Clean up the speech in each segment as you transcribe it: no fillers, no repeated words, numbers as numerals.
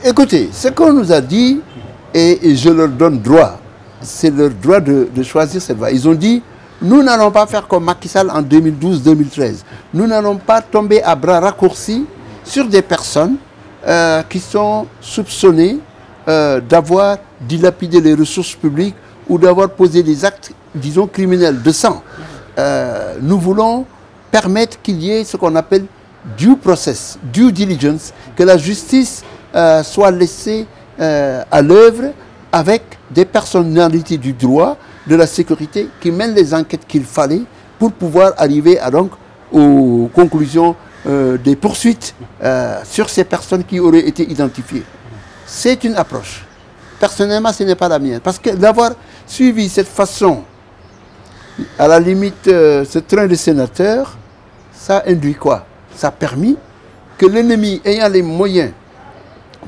Écoutez, ce qu'on nous a dit, et je leur donne droit, c'est leur droit de choisir cette voie. Ils ont dit, nous n'allons pas faire comme Macky Sall en 2012-2013. Nous n'allons pas tomber à bras raccourcis sur des personnes qui sont soupçonnées d'avoir dilapidé les ressources publiques ou d'avoir posé des actes, disons, criminels de sang. Nous voulons permettre qu'il y ait ce qu'on appelle due process, due diligence, que la justice soit laissée à l'œuvre avec des personnalités du droit, de la sécurité, qui mènent les enquêtes qu'il fallait pour pouvoir arriver donc aux conclusions des poursuites sur ces personnes qui auraient été identifiées. C'est une approche. Personnellement, ce n'est pas la mienne. Parce que d'avoir suivi cette façon, à la limite, ce train de sénateurs, ça induit quoi? Ça a permis que l'ennemi ayant les moyens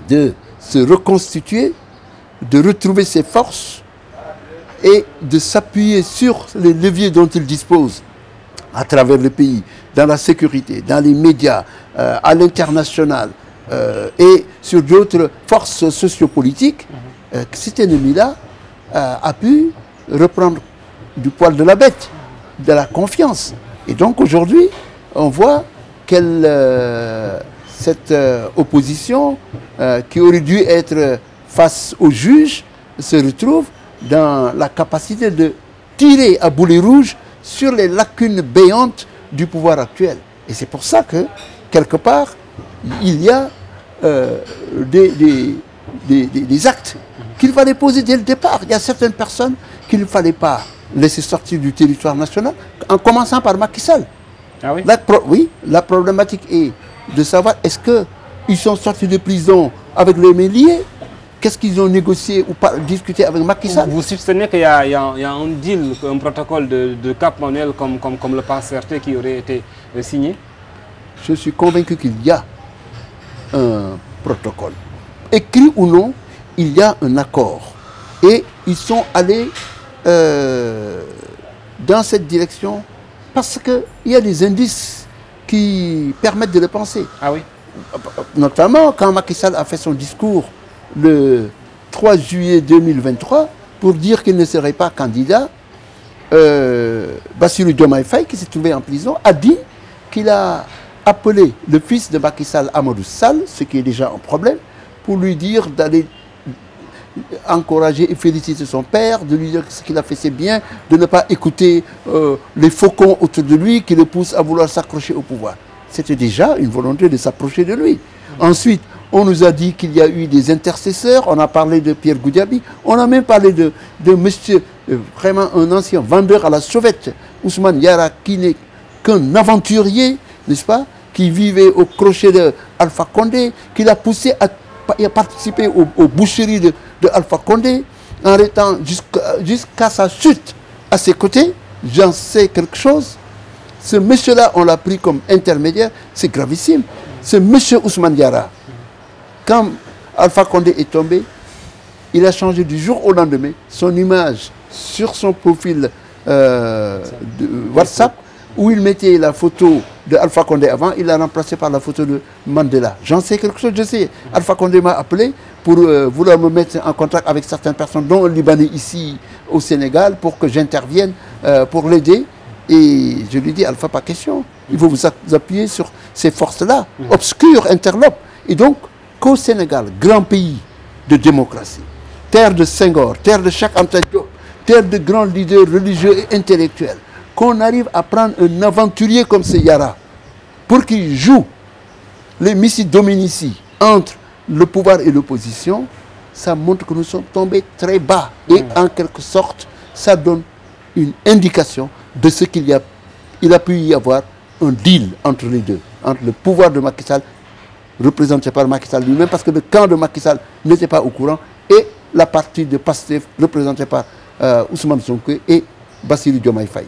de se reconstituer, de retrouver ses forces et de s'appuyer sur les leviers dont il dispose à travers le pays, dans la sécurité, dans les médias, à l'international et sur d'autres forces sociopolitiques, cet ennemi-là a pu reprendre du poil de la bête, de la confiance. Et donc aujourd'hui, on voit cette opposition qui aurait dû être face aux juges se retrouve dans la capacité de tirer à boulet rouge sur les lacunes béantes du pouvoir actuel. Et c'est pour ça que, quelque part, il y a des actes qu'il fallait poser dès le départ. Il y a certaines personnes qu'il ne fallait pas laisser sortir du territoire national, en commençant par Macky Sall. Ah oui? Oui, la problématique est de savoir est-ce qu'ils sont sortis de prison avec les méliers. Qu'est-ce qu'ils ont négocié ou discuté avec Macky Sall? Vous soupçonnez qu'il y a un deal, un protocole de Cap Manuel comme le pense certains qui aurait été signé? Je suis convaincu qu'il y a un protocole. Écrit ou non, il y a un accord. Et ils sont allés dans cette direction parce qu'il y a des indices qui permettent de le penser. Ah oui? Notamment quand Macky Sall a fait son discours le 3 juillet 2023 pour dire qu'il ne serait pas candidat, Bassirou Diomaye Faye, qui s'est trouvé en prison, a dit qu'il a appelé le fils de Macky Sall, Amadou Sall, ce qui est déjà un problème, pour lui dire d'aller encourager et féliciter son père, de lui dire que ce qu'il a fait c'est bien, de ne pas écouter les faucons autour de lui qui le poussent à vouloir s'accrocher au pouvoir. C'était déjà une volonté de s'approcher de lui. Ensuite, on nous a dit qu'il y a eu des intercesseurs, on a parlé de Pierre Goudiaby, on a même parlé de monsieur, vraiment un ancien vendeur à la sauvette, Ousmane Yara, qui n'est qu'un aventurier, n'est-ce pas, qui vivait au crochet de Alpha Condé, qui l'a poussé à participer aux boucheries de Alpha Condé, en restant jusqu'à sa chute à ses côtés. J'en sais quelque chose. Ce monsieur-là, on l'a pris comme intermédiaire, c'est gravissime. Ce monsieur Ousmane Yara, quand Alpha Condé est tombé, il a changé du jour au lendemain son image sur son profil de WhatsApp, où il mettait la photo de Alpha Condé avant, il l'a remplacé par la photo de Mandela. J'en sais quelque chose, je sais. Alpha Condé m'a appelé pour vouloir me mettre en contact avec certaines personnes, dont un Libanais ici au Sénégal, pour que j'intervienne, pour l'aider. Et je lui dis, Alpha, pas question. Il faut vous appuyer sur ces forces-là, obscures, interlopes. Et donc, qu'au Sénégal, grand pays de démocratie, terre de Senghor, terre de Cheikh Anta Diop, terre de grands leaders religieux et intellectuels, qu'on arrive à prendre un aventurier comme ce Yara pour qu'il joue les missi dominici entre le pouvoir et l'opposition, ça montre que nous sommes tombés très bas. Et en quelque sorte, ça donne une indication de ce qu'il a pu y avoir un deal entre les deux, entre le pouvoir de Macky Sall, représenté par Macky Sall lui-même, parce que le camp de Macky Sall n'était pas au courant, et la partie de Pastef représentée par Ousmane Sonko et Bassirou Diomaye Faye.